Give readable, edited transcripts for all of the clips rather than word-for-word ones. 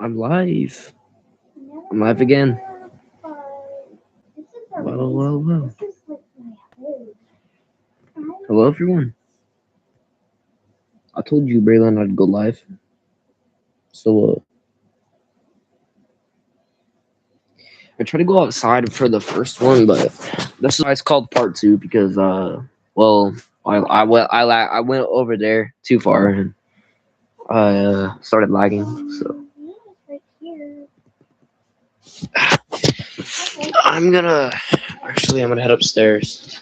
I'm live. I'm live again. Well, well, well. Hello, everyone. I told you, Braylon, I'd go live. So, I tried to go outside for the first one, but this is why it's called part two because, well, I went over there too far and I started lagging. So, I'm gonna head upstairs.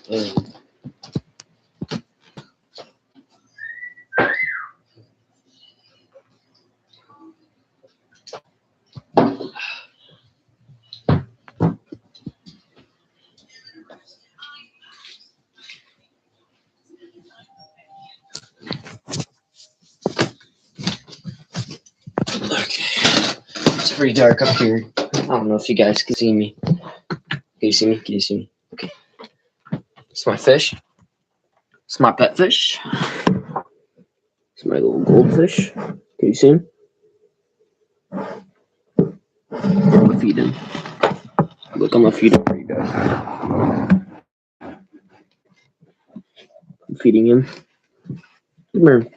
Okay, it's pretty dark up here. I don't know if you guys can see me. Can you see me? Can you see me? Okay. It's my fish. It's my pet fish. It's my little goldfish. Can you see him? I'm gonna feed him. Look, I'm gonna feed him for you guys. I'm feeding him. Come here.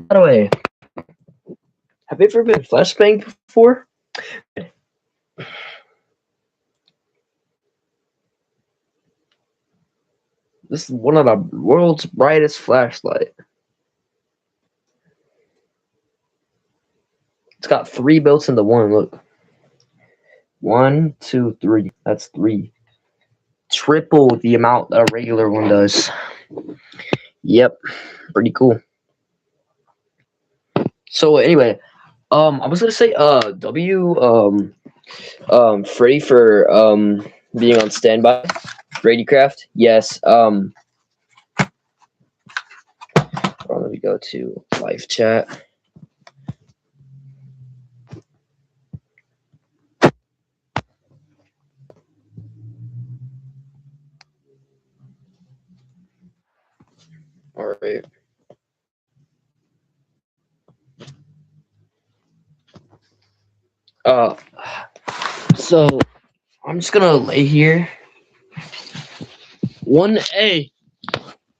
By the way, have you ever been flashbanged before? This is one of the world's brightest flashlight. It's got three built into one. Look, 1, 2, 3. That's three. Triple the amount a regular one does. Yep, pretty cool. So anyway, I was gonna say, Freddie for being on standby. Brady Craft, yes. Let me go to live chat. All right. Uh, so I'm just gonna lay here.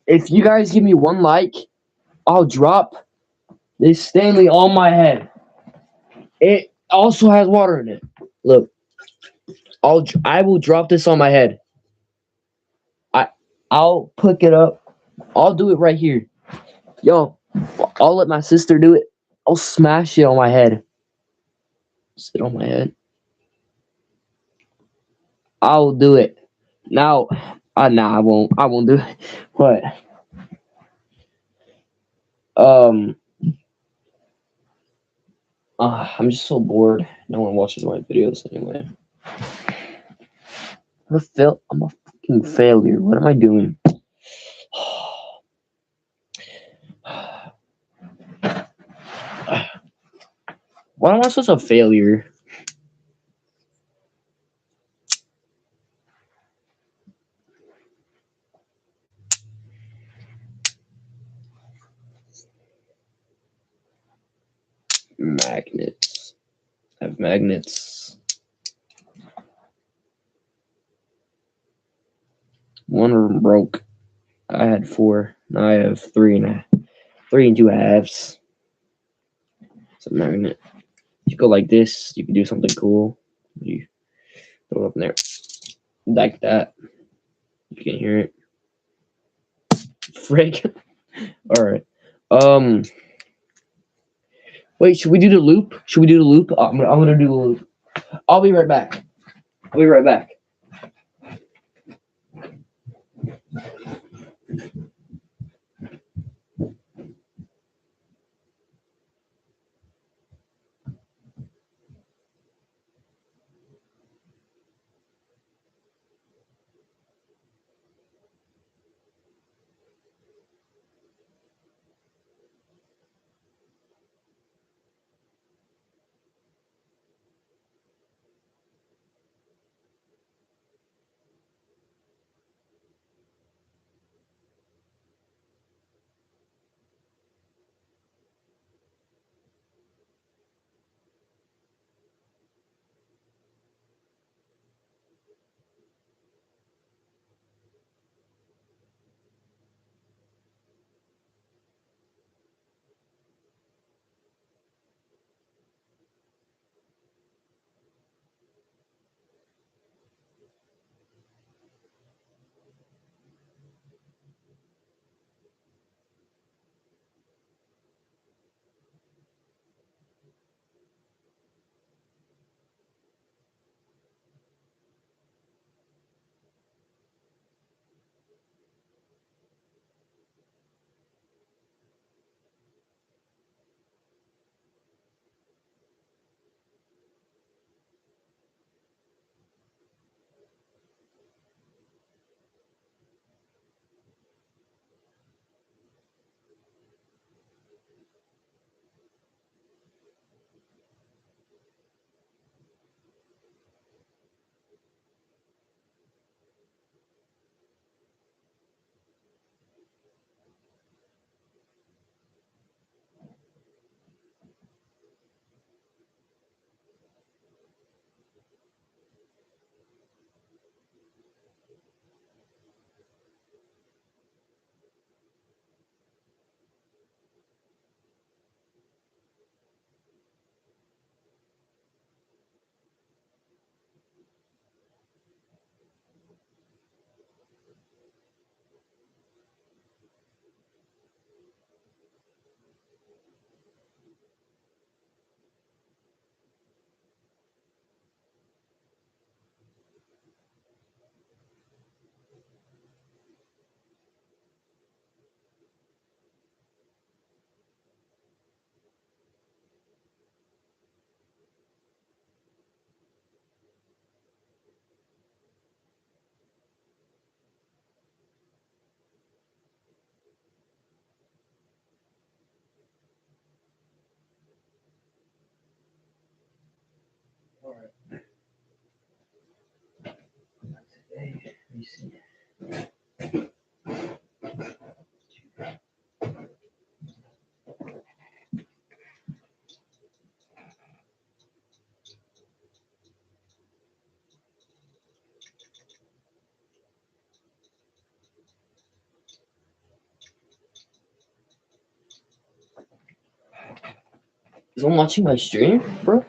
If you guys give me one like, I'll drop this Stanley on my head. It also has water in it. Look, I will drop this on my head. I I'll pick it up. I'll do it right here. Yo, I'll let my sister do it. I'll smash it on my head. Sit on my head. I'll do it. Now, nah, I won't. I won't do it. But um, I'm just so bored. No one watches my videos anyway. I'm a fucking failure. What am I doing? Why am I such a failure? Magnets. I have magnets. One of them broke. I had four. Now I have three and two halves. It's a magnet. You go like this, you can do something cool. You throw it up in there. Like that. You can hear it. Frick. Alright. Um Wait, should we do the loop? Should we do the loop? I'm gonna do the loop. I'll be right back. I'll be right back. Is someone watching my stream, bro?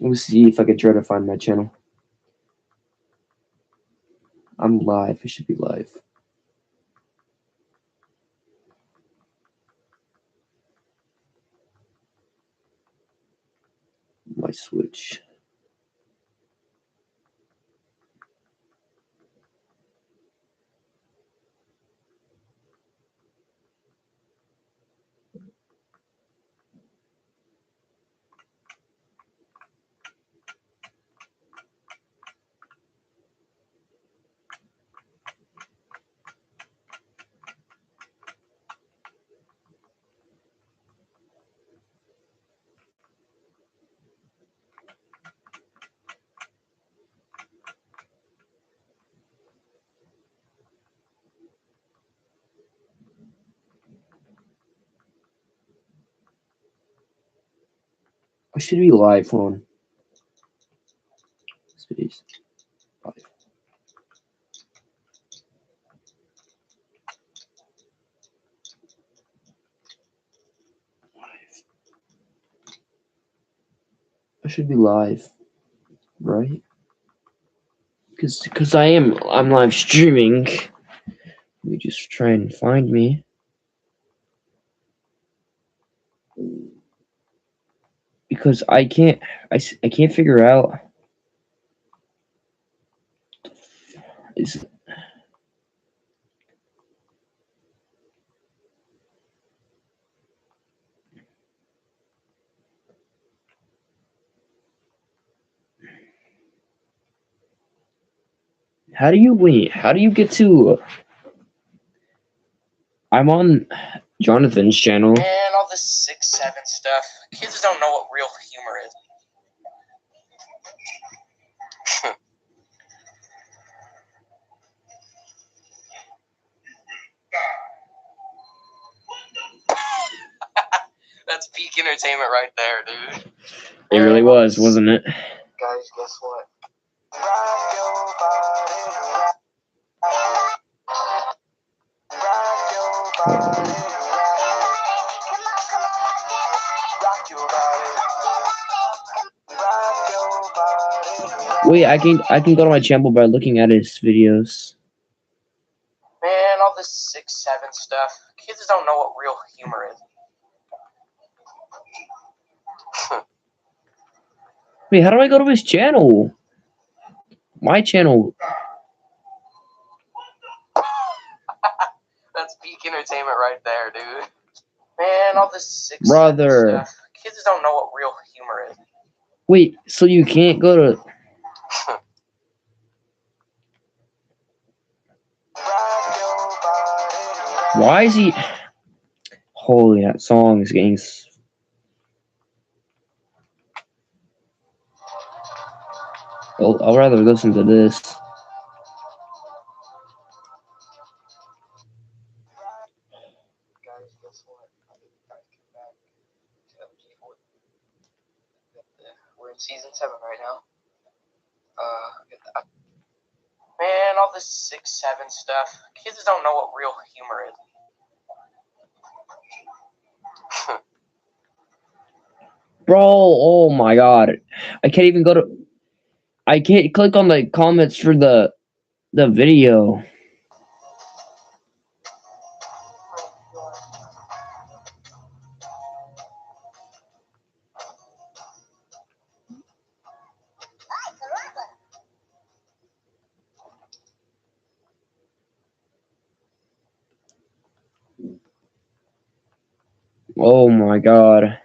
Let me see if I can try to find my channel. I'm live. I should be live. My Switch. I should be live on Space. Live. I should be live, right? Because I'm live streaming. Let me just try and find me. Because I can't figure out is how do you wait? How do you get to I'm on Jonathan's channel. Man, all this 6-7 stuff. Kids don't know what real humor is. That's peak entertainment right there, dude. It really was, wasn't it? Guys, guess what? Wait, I can go to my channel by looking at his videos. Man, all this 6-7 stuff. Kids don't know what real humor is. Wait, how do I go to his channel? My channel. That's peak entertainment right there, dude. Man, all this 6-7 Brother. stuff. Kids don't know what real humor is. Wait, so you can't go to Why is he Holy, that song is getting I'll rather listen to this. Guys, guess what? We're in season 7 right now. Man, all this 6-7 stuff. Kids don't know what real humor is. Bro, oh my god. I can't even go to I can't click on the comments for the video. Oh my god.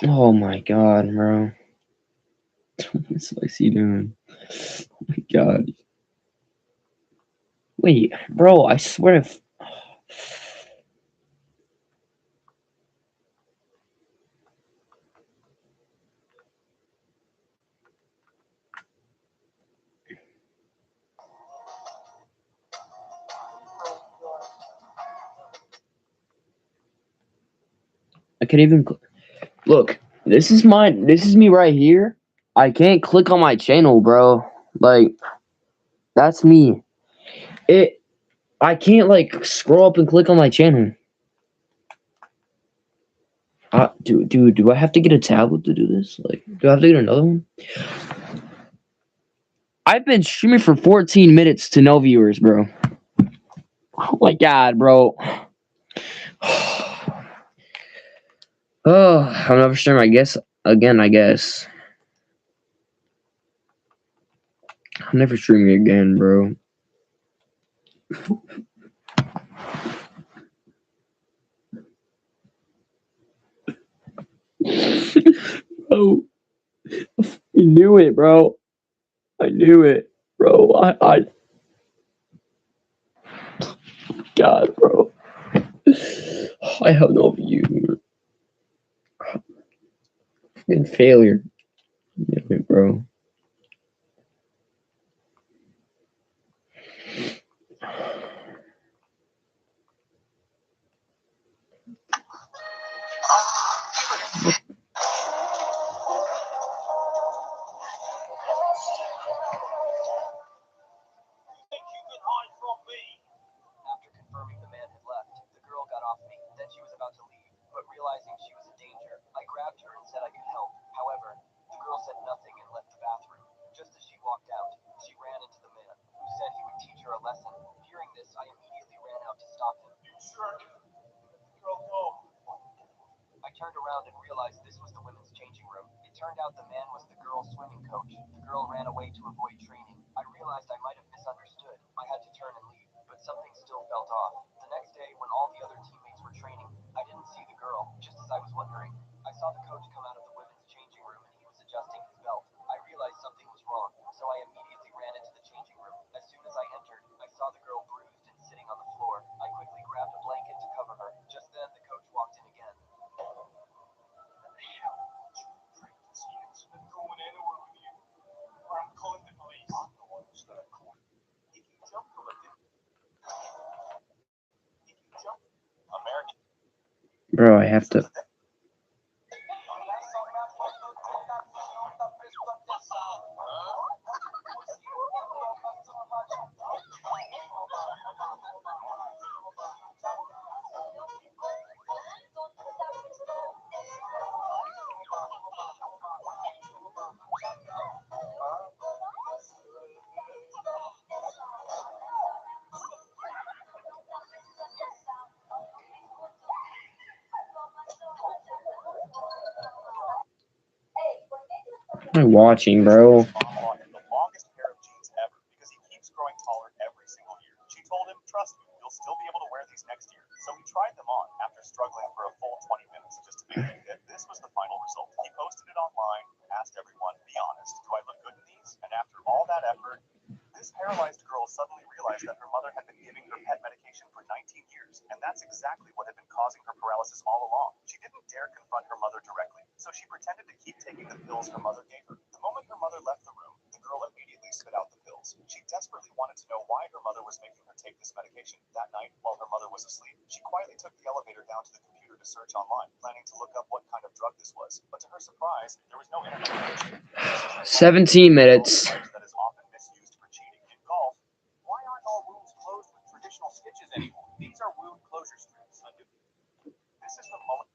Oh my god, bro. What's Lexi doing? Oh my god. Wait, bro, I swear if I can't even look, this is me right here. I can't click on my channel, bro. Like, that's me. It I can't like scroll up and click on my channel. Do I have to get a tablet to do this? Like, do I have to get another one? I've been streaming for 14 minutes to no viewers, bro. Oh my god, bro. Oh, I'm never streaming, I guess. Again, I guess. I'm never streaming again, bro. Bro, I knew it, bro. I knew it, bro. God, bro. I have no view. Fucking failure. Damn it, bro. After confirming the man had left, the girl got off me. Then she was about to leave, but realizing she was a danger, I grabbed her and said I could help. However, the girl said nothing and left the bathroom. Just as she walked out, she ran into the man, who said he would teach her a lesson. Hearing this, I immediately ran out to stop him. You jerk! Girl, go! I turned around and realized this was the women's changing room. It turned out the man was the girl's swimming coach. The girl ran away to avoid training. I realized I might have misunderstood. I had to turn and leave, but something still felt off. The next day, when all the other teammates were training, I didn't see the girl, just as I was wondering. I saw the coach come out of the women's changing room and he was adjusting his belt. I realized something was wrong, so I immediately ran into the changing room. As soon as I entered, I saw the girl bruised and sitting on the floor. I quickly grabbed a blanket to cover her. Just then, the coach walked in again. Going anywhere with you, or I'm calling the police. I'm the one who's gonna call. If you jump from a if you jump, American. Bro, I have to. What am I watching, bro? Bought him the longest pair of jeans ever because he keeps growing taller every single year. She told him, "Trust me, you'll still be able to wear these next year." So he tried them on after struggling for a full 20 minutes just to make them fit. This was the final result. He posted it online, asked everyone, "Be honest, do I look good in these?" And after all that effort, this paralyzed girl suddenly realized that her mother had been giving her pet medication for 19 years, and that's exactly what had been causing her paralysis all along. She didn't dare confront her mother directly, so she pretended to keep taking the pills her mother gave her. The moment her mother left the room, the girl immediately spit out the pills. She desperately wanted to know why her mother was making her take this medication. That night, while her mother was asleep, she quietly took the elevator down to the computer to search online, planning to look up what kind of drug this was. But to her surprise, there was no internet connection. 17 minutes. That is often misused for cheating. In golf, why aren't all wounds closed with traditional stitches anymore? These are wound closure strips. This is the moment.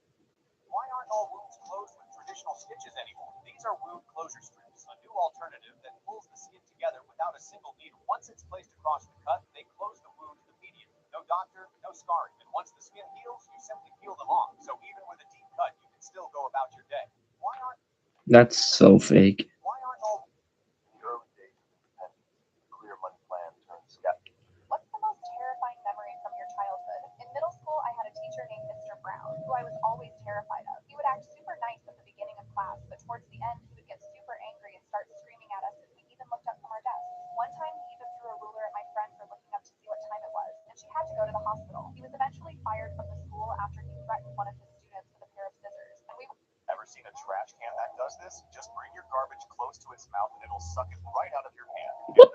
Why aren't all wounds closed with traditional stitches anymore? These are wound closure strips, a new alternative that pulls the skin together without a single needle. Once it's placed across the cut, they close the wound immediately. No doctor, no scarring. And once the skin heals, you simply peel them off. So even with a deep cut, you can still go about your day. Why aren't That's so fake. why aren't all in the early days of independence, clear money plan turned skeptic. What's the most terrifying memory from your childhood? In middle school, I had a teacher named Mr. Brown, who I was always terrified of. He would act super nice at the beginning.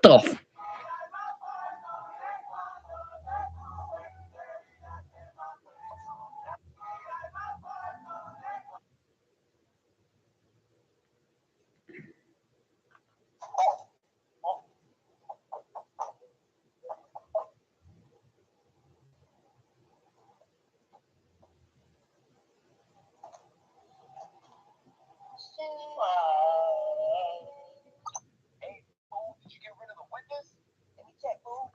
the f- Hey, fool, did you get rid of the witness? Let me check, fool.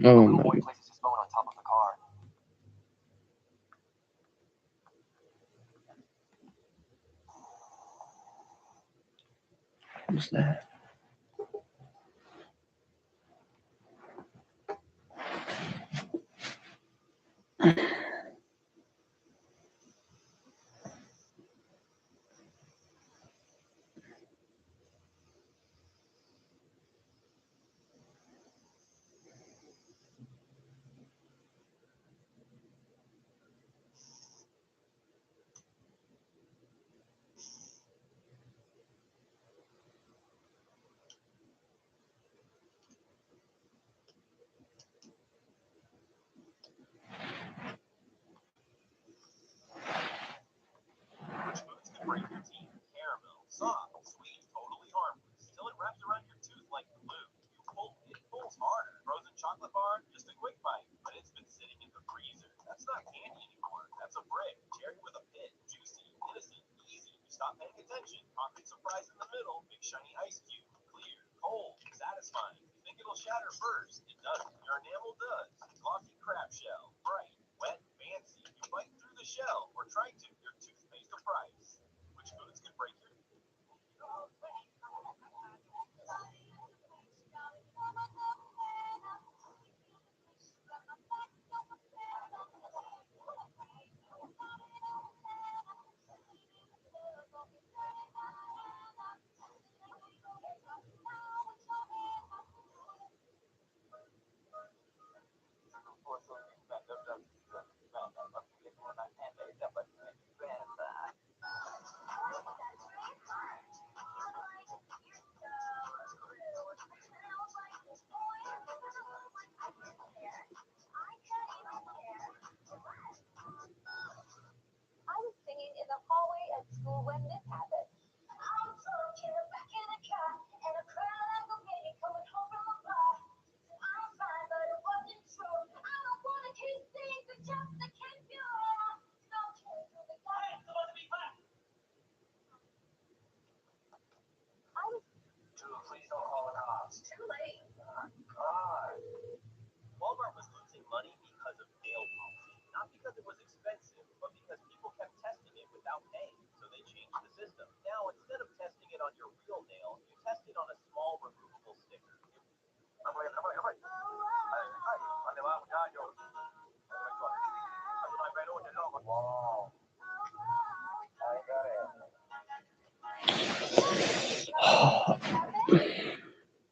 Oh Little my. boy places his phone on top of the car. What's that? Which foods can break your teeth? Caramel, soft, sweet, totally harmless. Till it wraps around your tooth like glue. It pulls harder. Frozen chocolate bar, just a quick bite, but it's been sitting in the freezer. That's not candy anymore. That's a brick. Cherry with a pit. Juicy, innocent, easy. You stop paying attention. Pocket surprise in the middle. Big shiny ice cube. Clear, cold, satisfying. You think it'll shatter first? It doesn't. Your enamel does. Glossy crab shell. Bright, wet, fancy. You bite through the shell, or try to. Your tooth pays the price. Which foods can break your Please don't call the cops. Too late. God. Walmart was losing money because of nail polish. Not because it was expensive, but because people kept testing it without paying. So they changed the system. Now, instead of testing it on your real nail, you test it on a small removable sticker. Wow.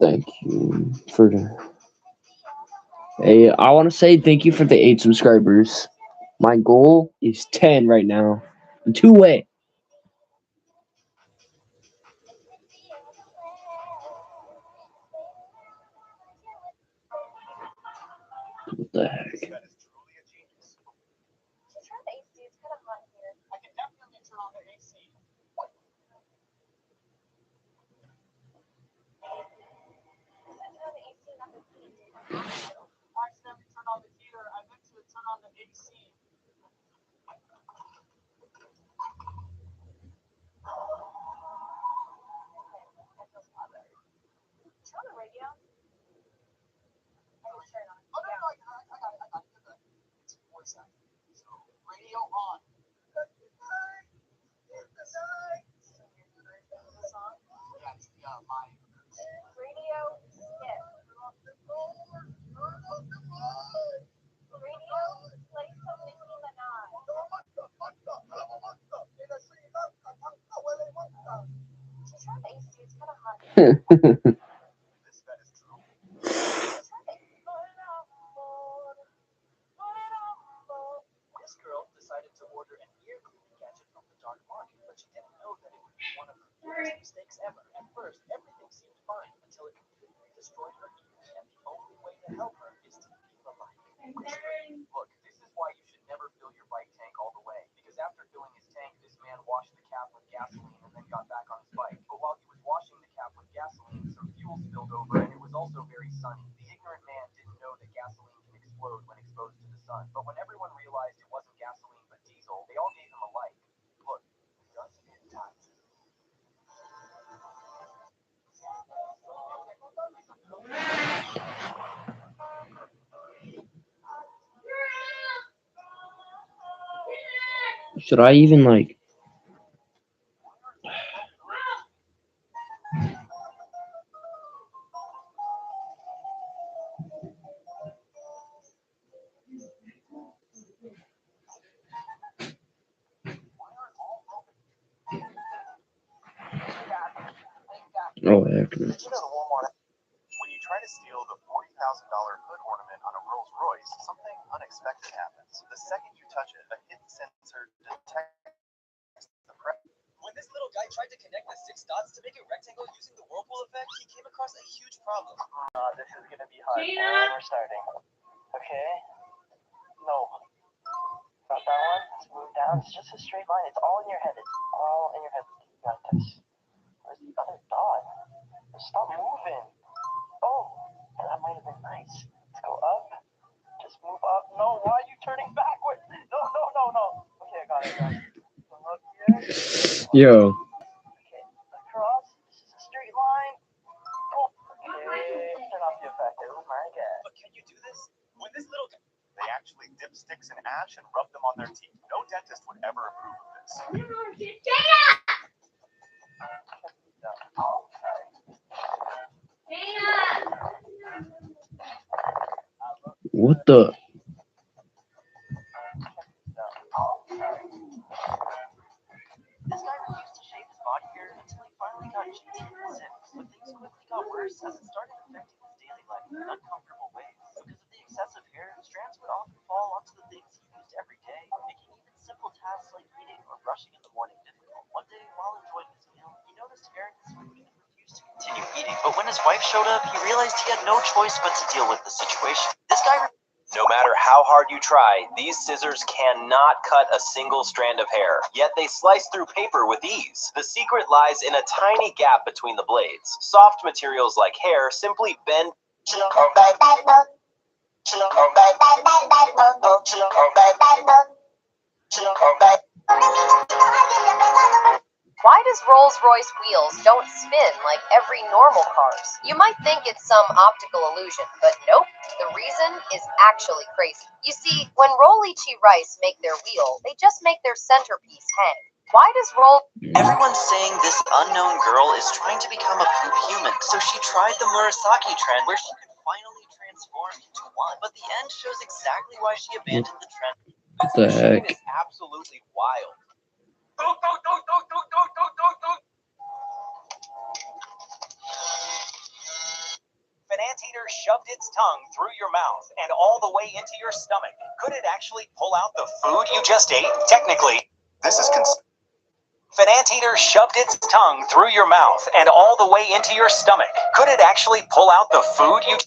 Thank you for the. Hey, I want to say thank you for the 8 subscribers. My goal is 10 right now. I'm 2 away. What the heck? That is truly a genius. I can definitely turn on the AC. I accidentally turned on the heater. I meant to turn on the AC. Oh, no, no, I got it. It's voice acting. So, radio on. Yeah, it's the live. This bet is true. This girl decided to order an ear cleaning gadget from the dark market, but she didn't know that it would be one of her biggest mistakes ever. At first, everything seemed fine until it completely destroyed her ear. Should I even like? Oh heck no. You know the Walmart. When you try to steal the $40,000 hood ornament on a Rolls Royce, something unexpected happens. The second you touch it, a hidden sensor detects the pressure. When this little guy tried to connect the 6 dots to make a rectangle using the whirlpool effect, he came across a huge problem. This is gonna be hard. And we're starting. Okay. No. Not that one. Let's move down. It's just a straight line. It's all in your head. It's all in your head. You got this. Where's the other dot? Stop moving. Oh, that might have been nice. Let's go up. Just move up. No, why are you turning backwards? No. Okay, I got it. Go up here. Yo. Okay, across. This is a straight line. Oh, okay. Turn off the effect. Oh my god. But can you do this? When this little guy... They actually dip sticks in ash and rub them on their teeth. No dentist would ever approve of this. What the? This guy refused to shave his body hair until he finally got cheated in the zip. But things quickly got worse as it started affecting his daily life in uncomfortable ways. Because of the excessive hair, strands would often fall onto the things he used every day, making even simple tasks like eating or brushing in the morning difficult. One day, while enjoying his meal, he noticed hair in his food and refused to continue eating. But when his wife showed up, he realized he had no choice but to deal with the situation. This guy... No matter how hard you try, these scissors cannot cut a single strand of hair, yet they slice through paper with ease. The secret lies in a tiny gap between the blades. Soft materials like hair simply bend. Why does Rolls-Royce wheels don't spin like every normal cars? You might think it's some optical illusion, but nope. The reason is actually crazy. You see, when Rollichi Rice make their wheel, they just make their centerpiece hang. Why does Everyone's saying this unknown girl is trying to become a poop human, so she tried the Murasaki trend where she could finally transform into one. But the end shows exactly why she abandoned the trend. What the heck? Is absolutely wild. If an anteater shoved its tongue through your mouth and all the way into your stomach, could it actually pull out the food you just ate? Technically, This is if an anteater shoved its tongue through your mouth and all the way into your stomach, could it actually pull out the food you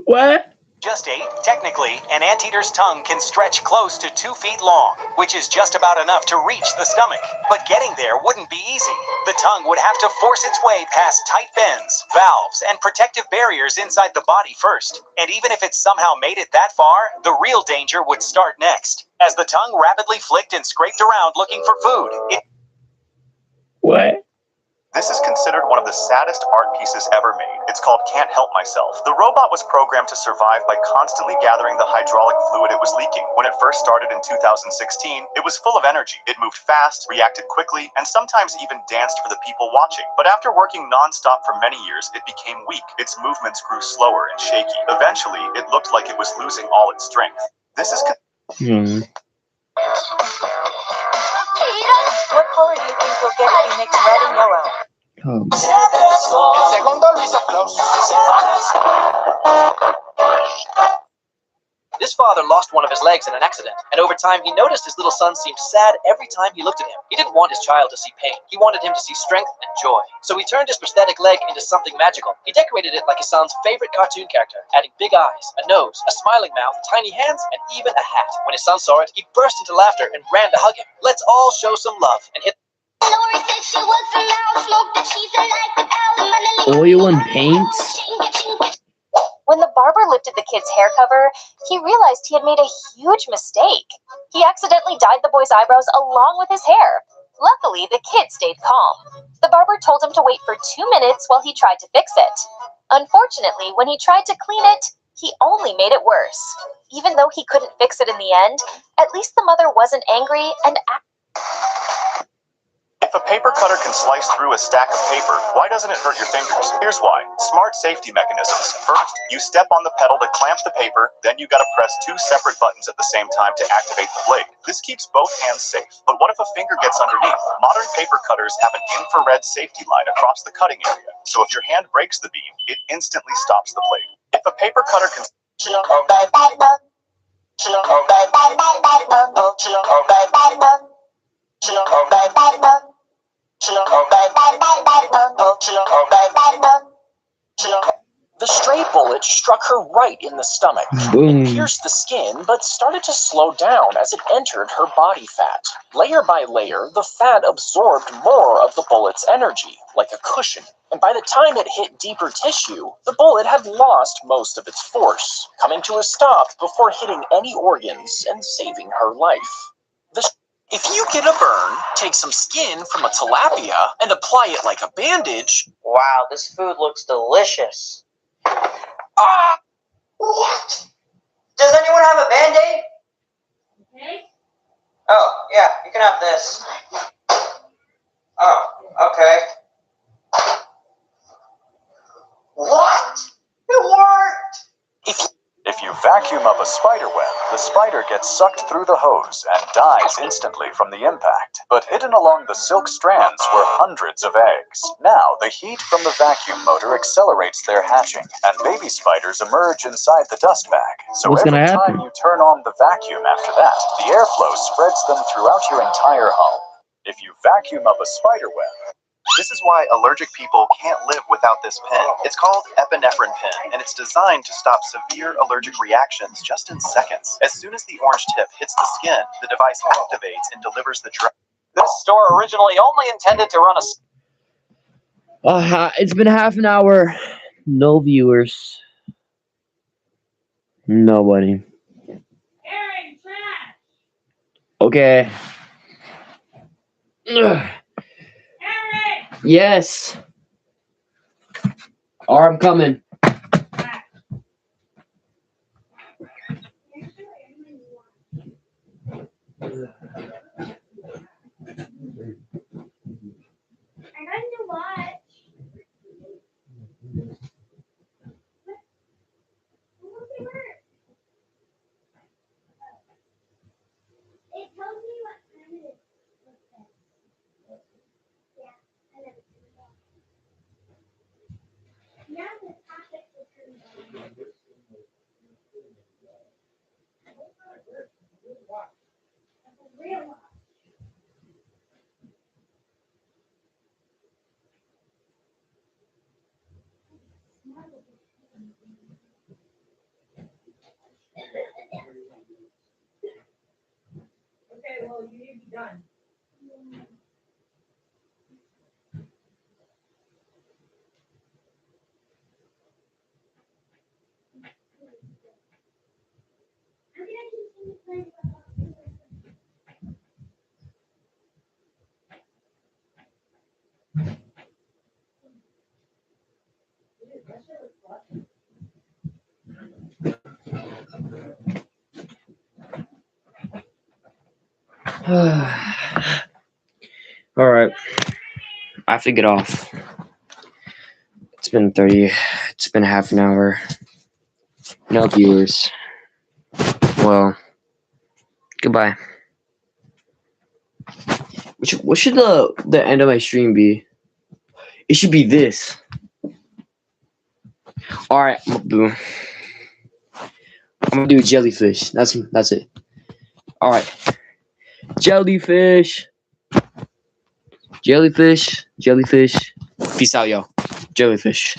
What? just ate? Technically, an anteater's tongue can stretch close to 2 feet long, which is just about enough to reach the stomach. But getting there wouldn't be easy. The tongue would have to force its way past tight bends, valves, and protective barriers inside the body first. And even if it somehow made it that far, the real danger would start next. As the tongue rapidly flicked and scraped around looking for food, What? This is considered one of the saddest art pieces ever made. It's called Can't Help Myself. The robot was programmed to survive by constantly gathering the hydraulic fluid it was leaking. When it first started in 2016, it was full of energy. It moved fast, reacted quickly, and sometimes even danced for the people watching. But after working non-stop for many years, it became weak. Its movements grew slower and shaky. Eventually, it looked like it was losing all its strength. This is What color do you think you'll get if you mix red and yellow? This father lost one of his legs in an accident, and over time he noticed his little son seemed sad every time he looked at him. He didn't want his child to see pain. He wanted him to see strength and joy. So he turned his prosthetic leg into something magical. He decorated it like his son's favorite cartoon character, adding big eyes, a nose, a smiling mouth, tiny hands, and even a hat. When his son saw it, he burst into laughter and ran to hug him. Let's all show some love and hit Oil and paints? When the barber lifted the kid's hair cover, he realized he had made a huge mistake. He accidentally dyed the boy's eyebrows along with his hair. Luckily, the kid stayed calm. The barber told him to wait for 2 minutes while he tried to fix it. Unfortunately, when he tried to clean it, He only made it worse. Even though he couldn't fix it in the end, at least the mother wasn't angry and If a paper cutter can slice through a stack of paper, why doesn't it hurt your fingers? Here's why. Smart safety mechanisms. First, you step on the pedal to clamp the paper, then you gotta press 2 separate buttons at the same time to activate the blade. This keeps both hands safe. But what if a finger gets underneath? Modern paper cutters have an infrared safety line across the cutting area, so if your hand breaks the beam, it instantly stops the blade. If a paper cutter can The stray bullet struck her right in the stomach. Boom. It pierced the skin, but started to slow down as it entered her body fat. Layer by layer, the fat absorbed more of the bullet's energy, like a cushion. And by the time it hit deeper tissue, the bullet had lost most of its force, coming to a stop before hitting any organs and saving her life. If you get a burn, take some skin from a tilapia and apply it like a bandage. Wow, this food looks delicious. Ah! What? Does anyone have a Band-Aid? Okay. Oh, yeah, you can have this. Oh, okay. What? It worked! If you vacuum up a spider web, the spider gets sucked through the hose and dies instantly from the impact. But hidden along the silk strands were hundreds of eggs. Now, the heat from the vacuum motor accelerates their hatching, and baby spiders emerge inside the dust bag. So What's every gonna time happen? you turn on the vacuum after that, the airflow spreads them throughout your entire home. If you vacuum up a spider web, This is why allergic people can't live without this pen. It's called epinephrine pen, and it's designed to stop severe allergic reactions just in seconds. As soon as the orange tip hits the skin, the device activates and delivers the drug. This store originally only intended to run a... It's been half an hour. No viewers. Nobody. Aaron, trash. Okay. Ugh. Aaron. Yes. I'm coming. I got to watch. It tells me what time it is. Yeah, I never do that. Now the topic will turn on. Real watch. Okay, well, you need to be done. I'm gonna continue playing. All right. I have to get off. It's been half an hour. No viewers. Well, goodbye. What should the end of my stream be? It should be this. All right, I'm gonna do jellyfish. That's it. All right, jellyfish. Jellyfish. Peace out, y'all. Jellyfish.